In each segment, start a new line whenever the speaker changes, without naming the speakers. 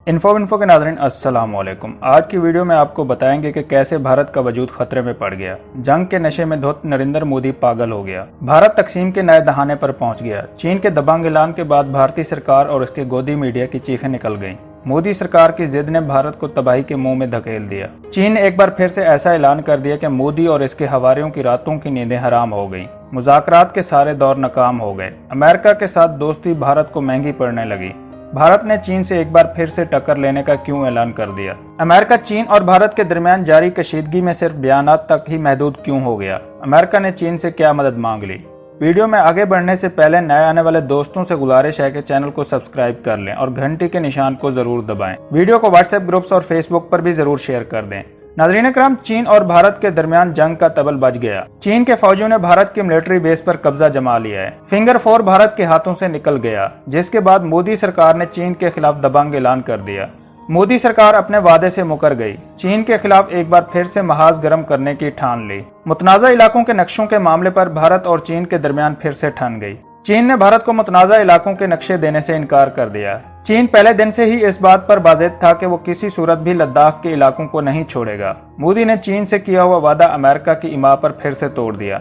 Info के नाज़रीन अस्सलाम वालेकुम। आज की वीडियो में आपको बताएंगे कि कैसे भारत का वजूद खतरे में पड़ गया। जंग के नशे में धुत नरेंद्र मोदी पागल हो गया। भारत तकसीम के नए दहाने पर पहुंच गया। चीन के दबंग ऐलान के बाद भारतीय सरकार और उसके गोदी मीडिया की चीखें निकल गईं। मोदी सरकार की जिद ने भारत को तबाही के मुंह में धकेल दिया। चीन ने एक बार फिर से ऐसा ऐलान कर दिया कि मोदी और इसके हवारियों की रातों की नींदें हराम हो गईं। मुज़ाकरात के सारे दौर नाकाम हो गए। अमेरिका के साथ दोस्ती भारत को महंगी पड़ने लगी। भारत ने चीन से एक बार फिर से टक्कर लेने का क्यों ऐलान कर दिया? अमेरिका चीन और भारत के दरमियान जारी कशीदगी में सिर्फ बयानात तक ही महदूद क्यों हो गया? अमेरिका ने चीन से क्या मदद मांग ली? वीडियो में आगे बढ़ने से पहले नए आने वाले दोस्तों से गुजारिश है कि चैनल को सब्सक्राइब कर लें और घंटी के निशान को जरूर दबाएं। वीडियो को व्हाट्सएप ग्रुप्स और फेसबुक पर भी जरूर शेयर कर दें। नाज़रीन इकराम, चीन और भारत के दरमियान जंग का तबल बज गया। चीन के फौजियों ने भारत की मिलिट्री बेस पर कब्जा जमा लिया है। फिंगर 4 भारत के हाथों से निकल गया, जिसके बाद मोदी सरकार ने चीन के खिलाफ दबंग ऐलान कर दिया। मोदी सरकार अपने वादे से मुकर गई। चीन के खिलाफ एक बार फिर से महाज गर्म करने की ठान ली। मुतनाज़ा इलाकों के नक्शों के मामले पर भारत और चीन के दरमियान फिर से ठन गई। चीन ने भारत को मुतनाज़ा इलाकों के नक्शे देने से इनकार कर दिया। चीन पहले दिन से ही इस बात पर बाज़ेद था कि वो किसी सूरत भी लद्दाख के इलाकों को नहीं छोड़ेगा। मोदी ने चीन से किया हुआ वादा अमेरिका की इमा पर फिर से तोड़ दिया।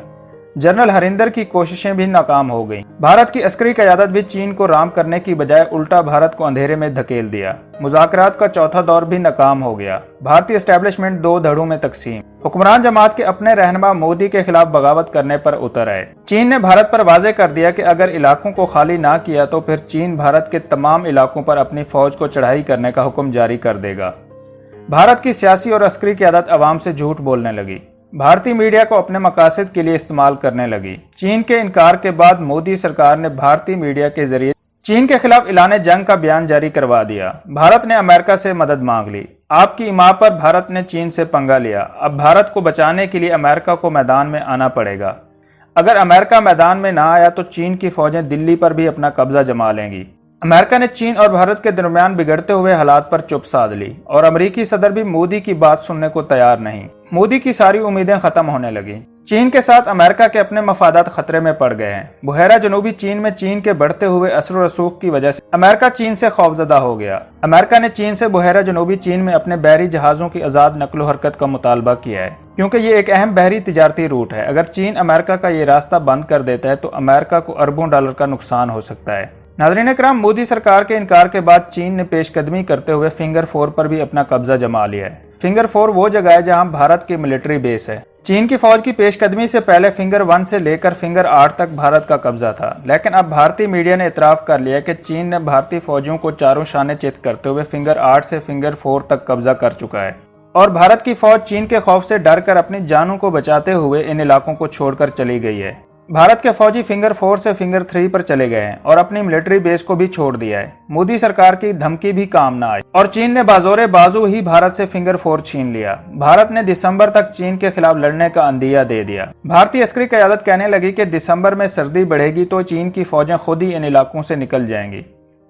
जनरल हरिंदर की कोशिशें भी नाकाम हो गईं। भारत की अस्करी क़यादत भी चीन को राम करने की बजाय उल्टा भारत को अंधेरे में धकेल दिया। मुज़ाकरात का चौथा दौर भी नाकाम हो गया। भारतीय एस्टेब्लिशमेंट दो धड़ों में तकसीम। हुक्मरान जमात के अपने रहनुमा मोदी के खिलाफ बगावत करने पर उतर आए। चीन ने भारत पर वाजे कर दिया कि अगर इलाकों को खाली ना किया तो फिर चीन भारत के तमाम इलाकों पर अपनी फौज को चढ़ाई करने का हुक्म जारी कर देगा। भारत की सियासी और अस्करी क़यादत अवाम से झूठ बोलने लगी। भारतीय मीडिया को अपने मकासद के लिए इस्तेमाल करने लगी। चीन के इनकार के बाद मोदी सरकार ने भारतीय मीडिया के जरिए चीन के खिलाफ ऐलान जंग का बयान जारी करवा दिया। भारत ने अमेरिका से मदद मांग ली। आपकी इमा पर भारत ने चीन से पंगा लिया। अब भारत को बचाने के लिए अमेरिका को मैदान में आना पड़ेगा। अगर अमेरिका मैदान में ना आया तो चीन की फौजें दिल्ली पर भी अपना कब्जा जमा लेंगी। अमेरिका ने चीन और भारत के दरमियान बिगड़ते हुए हालात पर चुप साध ली और अमेरिकी सदर भी मोदी की बात सुनने को तैयार नहीं। मोदी की सारी उम्मीदें खत्म होने लगी। चीन के साथ अमेरिका के अपने मफादात खतरे में पड़ गए हैं। बुहेरा जनूबी चीन में चीन के बढ़ते हुए असर रसूख की वजह से अमेरिका चीन से खौफजदा हो गया। अमेरिका ने चीन से बुहेरा जनूबी चीन में अपने बहरी जहाजों की आज़ाद नकलो हरकत का मुतालबा किया है, क्योंकि ये एक अहम बहरी तिजारती रूट है। अगर चीन अमेरिका का ये रास्ता बंद कर देता है तो अमेरिका को अरबों डॉलर का नुकसान हो सकता है। नाज़रीन इकराम, मोदी सरकार के इनकार के बाद चीन ने पेशकदमी करते हुए फिंगर 4 पर भी अपना कब्जा जमा लिया है। फिंगर 4 वो जगह है जहां भारत की मिलिट्री बेस है। चीन की फौज की पेशकदमी से पहले फिंगर 1 से लेकर फिंगर 8 तक भारत का कब्जा था, लेकिन अब भारतीय मीडिया ने इतराफ कर लिया कि चीन ने भारतीय फौजियों को चारों शाने चित करते हुए फिंगर 8 से फिंगर 4 तक कब्जा कर चुका है और भारत की फौज चीन के खौफ से डर कर अपनी जानों को बचाते हुए इन इलाकों को छोड़कर चली गई है। भारत के फौजी फिंगर 4 से फिंगर 3 पर चले गए हैं और अपनी मिलिट्री बेस को भी छोड़ दिया है। मोदी सरकार की धमकी भी काम न आई और चीन ने बाजोरे बाजू ही भारत से फिंगर 4 छीन लिया। भारत ने दिसंबर तक चीन के खिलाफ लड़ने का अंदिया दे दिया। भारतीय अस्करी क़यादत कहने लगी कि दिसंबर में सर्दी बढ़ेगी तो चीन की फौजें खुद ही इन इलाकों से निकल जाएंगी।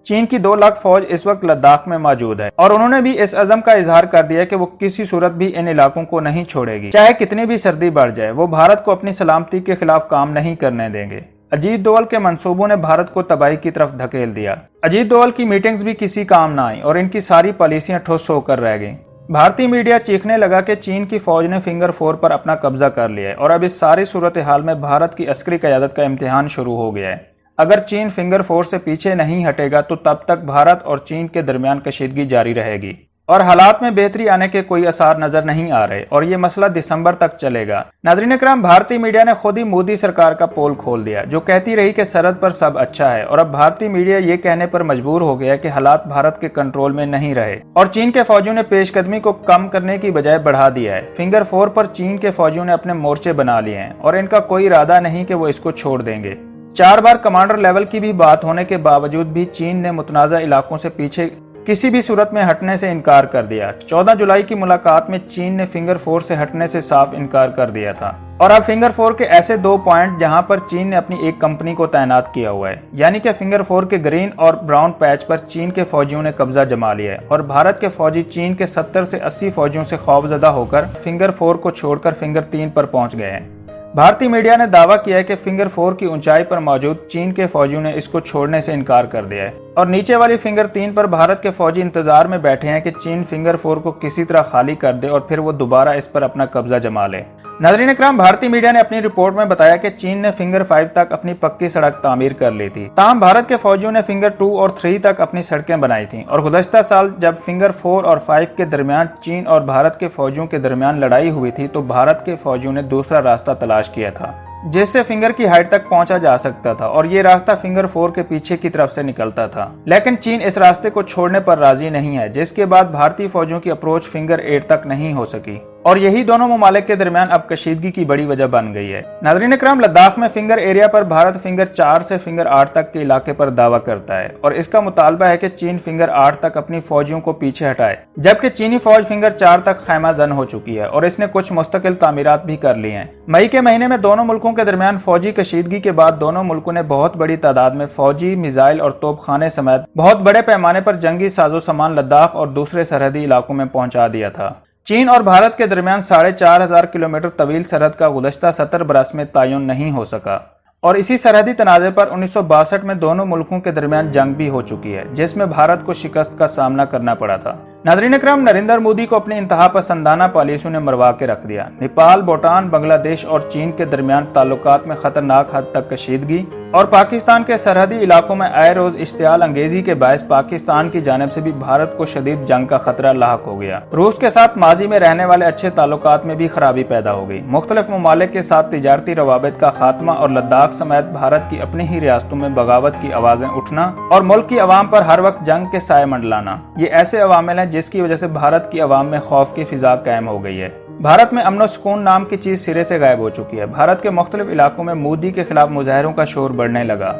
चीन की 2 लाख फौज इस वक्त लद्दाख में मौजूद है और उन्होंने भी इस अज़म का इजहार कर दिया कि वो किसी सूरत भी इन इलाकों को नहीं छोड़ेगी, चाहे कितनी भी सर्दी बढ़ जाए। वो भारत को अपनी सलामती के खिलाफ काम नहीं करने देंगे। अजीत डोवाल के मंसूबों ने भारत को तबाही की तरफ धकेल दिया। अजीत डोवाल की मीटिंग्स भी किसी काम न आई और इनकी सारी पॉलिसियां ठुस होकर रह गईं। भारतीय मीडिया चीखने लगा कि चीन की फौज ने फिंगर 4 पर अपना कब्जा कर लिया है और अब इस सारी सूरत हाल में भारत की अस्करी क़यादत का इम्तिहान शुरू हो गया है। अगर चीन फिंगर 4 से पीछे नहीं हटेगा तो तब तक भारत और चीन के दरमियान कशीदगी जारी रहेगी और हालात में बेहतरी आने के कोई आसार नजर नहीं आ रहे और ये मसला दिसंबर तक चलेगा। नाज़रीन इकराम, भारतीय मीडिया ने खुद ही मोदी सरकार का पोल खोल दिया, जो कहती रही कि सरहद पर सब अच्छा है और अब भारतीय मीडिया ये कहने पर मजबूर हो गया कि हालात भारत के कंट्रोल में नहीं रहे और चीन के फौजियों ने पेशकदमी को कम करने की बजाय बढ़ा दिया है। फिंगर 4 पर चीन के फौजियों ने अपने मोर्चे बना लिए हैं और इनका कोई इरादा नहीं कि वो इसको छोड़ देंगे। 4 बार कमांडर लेवल की भी बात होने के बावजूद भी चीन ने मुतनाज़ा इलाकों से पीछे किसी भी सूरत में हटने से इनकार कर दिया। 14 जुलाई की मुलाकात में चीन ने फिंगर 4 से हटने से साफ इनकार कर दिया था और अब फिंगर 4 के ऐसे 2 पॉइंट जहां पर चीन ने अपनी एक कंपनी को तैनात किया हुआ है, यानी कि फिंगर 4 के ग्रीन और ब्राउन पैच पर चीन के फौजियों ने कब्जा जमा लिया है और भारत के फौजी चीन के 70 से 80 फौजियों से खौफजदा होकर फिंगर 4 को छोड़कर फिंगर 3 पर पहुंच गए हैं। भारतीय मीडिया ने दावा किया है कि फिंगर 4 की ऊंचाई पर मौजूद चीन के फौजियों ने इसको छोड़ने से इनकार कर दिया है। और नीचे वाली फिंगर 3 पर भारत के फौजी इंतजार में बैठे हैं कि चीन फिंगर 4 को किसी तरह खाली कर दे और फिर वो दोबारा इस पर अपना कब्जा जमा ले। नाज़रीन इकराम, भारतीय मीडिया ने अपनी रिपोर्ट में बताया कि चीन ने फिंगर 5 तक अपनी पक्की सड़क तामीर कर ली थी। ताहम भारत के फौजियों ने फिंगर 2 और 3 तक अपनी सड़कें बनाई थी और गुज़श्ता साल जब फिंगर 4 और 5 के दरमियान चीन और भारत के फौजियों के दरमियान लड़ाई हुई थी तो भारत के फौजियों ने दूसरा रास्ता तलाश किया था जिससे फिंगर की हाइट तक पहुंचा जा सकता था और ये रास्ता फिंगर 4 के पीछे की तरफ से निकलता था। लेकिन चीन इस रास्ते को छोड़ने पर राजी नहीं है, जिसके बाद भारतीय फौजियों की अप्रोच फिंगर 8 तक नहीं हो सकी और यही दोनों ममालिक के दरमियान अब कशीदगी की बड़ी वजह बन गई है। नाज़रीन इकराम, लद्दाख में फिंगर एरिया पर भारत फिंगर 4 से फिंगर 8 तक के इलाके पर दावा करता है और इसका मुतालबा है कि चीन फिंगर 8 तक अपनी फौजियों को पीछे हटाए, जबकि चीनी फौज फिंगर 4 तक खैमा जन हो चुकी है और इसने कुछ मुस्तकिल तामीरात भी कर ली हैं। मई के महीने में दोनों मुल्कों के दरमियान फौजी कशीदगी के बाद दोनों मुल्कों ने बहुत बड़ी तादाद में फौजी, मिसाइल और तोपखाने समेत बहुत बड़े पैमाने पर जंगी साजो सामान लद्दाख और दूसरे सरहदी इलाकों में पहुंचा दिया था। चीन और भारत के दरमियान 4,500 किलोमीटर तवील सरहद का गुज़श्ता 70 बरस में तयन नहीं हो सका और इसी सरहदी तनाज़े पर 1962 में दोनों मुल्कों के दरमियान जंग भी हो चुकी है, जिसमें भारत को शिकस्त का सामना करना पड़ा था। नाज़रीन इकराम, नरेंद्र मोदी को अपनी इंतहा पसंदाना पॉलिसियों ने मरवा के रख दिया। नेपाल, भूटान, बांग्लादेश और चीन के दरमियान ताल्लुकात में खतरनाक हद तक कशीदगी और पाकिस्तान के सरहदी इलाकों में आए रोज इश्तियाल अंगेजी के बायस पाकिस्तान की जानिब से भी भारत को शदीद जंग का खतरा लाहक हो गया। रूस के साथ माजी में रहने वाले अच्छे ताल्लुकात में भी खराबी पैदा हो गई। मुख्तलिफ ममालिक के साथ तिजारती रवाबित का खात्मा और लद्दाख समेत भारत की अपनी ही रियासतों में बगावत की आवाजें उठना और मुल्क की अवाम पर हर वक्त जंग के साए मंडलाना, ये ऐसे अवामिल हैं जिसकी वजह से भारत की अवाम में खौफ की फिजा कायम हो गई है। भारत में अमन और सुकून नाम की चीज सिरे से गायब हो चुकी है। भारत के मुख्तलिफ इलाकों में मोदी के खिलाफ मुजाहिरों का शोर बढ़ने लगा।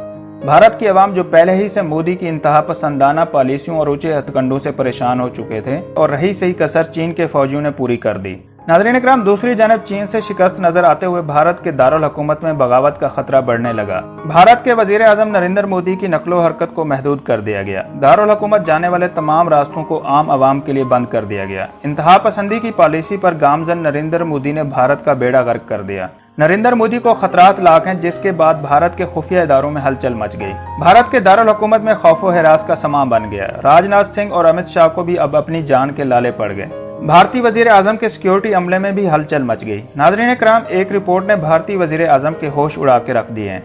भारत की अवाम जो पहले ही से मोदी की इंतहा पसंदाना पॉलिसियों और ऊंचे हथकंडों से परेशान हो चुके थे और रही सही कसर चीन के फौजियों ने पूरी कर दी। नाज़रीन इकराम, दूसरी जानब चीन से शिकस्त नजर आते हुए भारत के दारुल हुकूमत में बगावत का खतरा बढ़ने लगा। भारत के वजीर आजम नरेंद्र मोदी की नकलो हरकत को महदूद कर दिया गया। दारुल हुकूमत जाने वाले तमाम रास्तों को आम आवाम के लिए बंद कर दिया गया। इंतहा पसंदी की पॉलिसी पर गामजन नरेंद्र मोदी ने भारत का बेड़ा गर्क कर दिया। नरेंद्र मोदी को खतरात लाक हैं, जिसके बाद भारत के खुफिया इदारों में हलचल मच गई। भारत के दारुल हुकूमत में खौफो हिरास का समा बन गया। राजनाथ सिंह और अमित शाह को भी अब अपनी जान के लाले पड़ गए। भारतीय वजीर आजम के सिक्योरिटी अमले में भी हलचल मच गई। नाज़रीन इकराम, एक रिपोर्ट ने भारतीय वजीर आजम के होश उड़ा के रख दिए हैं।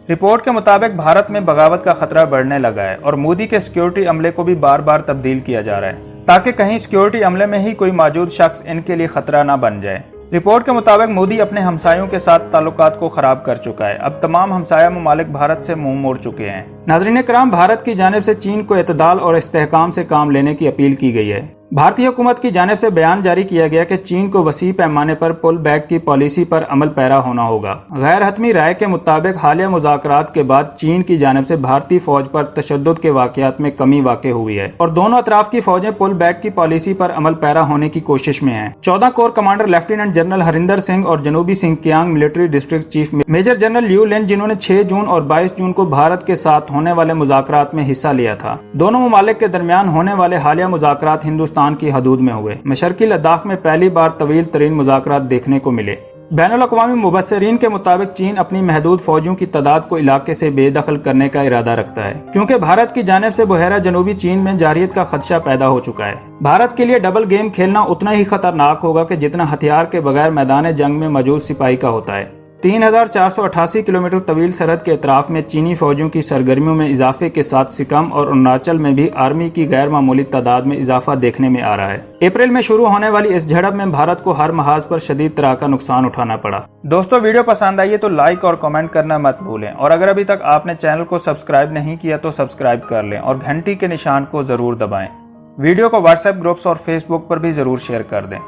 रिपोर्ट के मुताबिक भारत में बगावत का खतरा बढ़ने लगा है और मोदी के सिक्योरिटी अमले को भी बार बार तब्दील किया जा रहा है ताकि कहीं सिक्योरिटी अमले में ही कोई मौजूद शख्स इनके लिए खतरा न बन जाए। रिपोर्ट के मुताबिक मोदी अपने हमसायों के साथ ताल्लुकात को खराब कर चुका है। अब तमाम हमसाया ममालिक भारत से मुंह मोड़ चुके हैं। नाज़रीन इकराम, भारत की जानिब से चीन को इत्तेदाल और इस्तेहकाम से काम लेने की अपील की गई है। भारतीय हुकूमत की जानिब से बयान जारी किया गया कि चीन को वसी पैमाने पर पुल बैक की पॉलिसी पर अमल पैरा होना होगा। गैर हतमी राय के मुताबिक हालिया मुज़ाकरात के बाद चीन की जानिब से भारतीय फौज पर तशद्दुद के वाक़यात में कमी वाक़ हुई है और दोनों अतराफ की फौजें पुल बैक की पॉलिसी पर अमल पैरा होने की कोशिश में हैं। 14 corps commander lieutenant general Harinder Singh और जनूबी Xinjiang military district chief major general Liu Lin, जिन्होंने 6 जून और 22 जून को भारत के साथ होने वाले मुज़ाकरात में हिस्सा लिया था। दोनों ममालिक के दरमियान होने वाले हालिया मुज़ाकरात हिंदुस्तान की हदूद में हुए। मशरकी लद्दाख में पहली बार तवील तरीन मुज़ाकरात देखने को मिले। बैनुल अक़वामी मुबस्सिरीन के मुताबिक चीन अपनी महदूद फौजियों की तादाद को इलाके से बेदखल करने का इरादा रखता है, क्योंकि भारत की जानिब से बहरा जनूबी चीन में जारियत का खदशा पैदा हो चुका है। भारत के लिए डबल गेम खेलना उतना ही खतरनाक होगा कि जितना हथियार के बगैर मैदान जंग में मौजूद सिपाही का होता है। 3,488 किलोमीटर तवील सरहद के अतराफ में चीनी फौजियों की सरगर्मियों में इजाफे के साथ सिक्किम और अरुणाचल में भी आर्मी की गैर मामूली तादाद में इजाफा देखने में आ रहा है। अप्रैल में शुरू होने वाली इस झड़प में भारत को हर महाज पर शदीद तरह का नुकसान उठाना पड़ा। दोस्तों, वीडियो पसंद आई है तो लाइक और कमेंट करना मत भूलें और अगर अभी तक आपने चैनल को सब्सक्राइब नहीं किया तो सब्सक्राइब कर लें और घंटी के निशान को जरूर दबाएं। वीडियो को व्हाट्सएप ग्रुप्स और फेसबुक पर भी जरूर शेयर कर दें।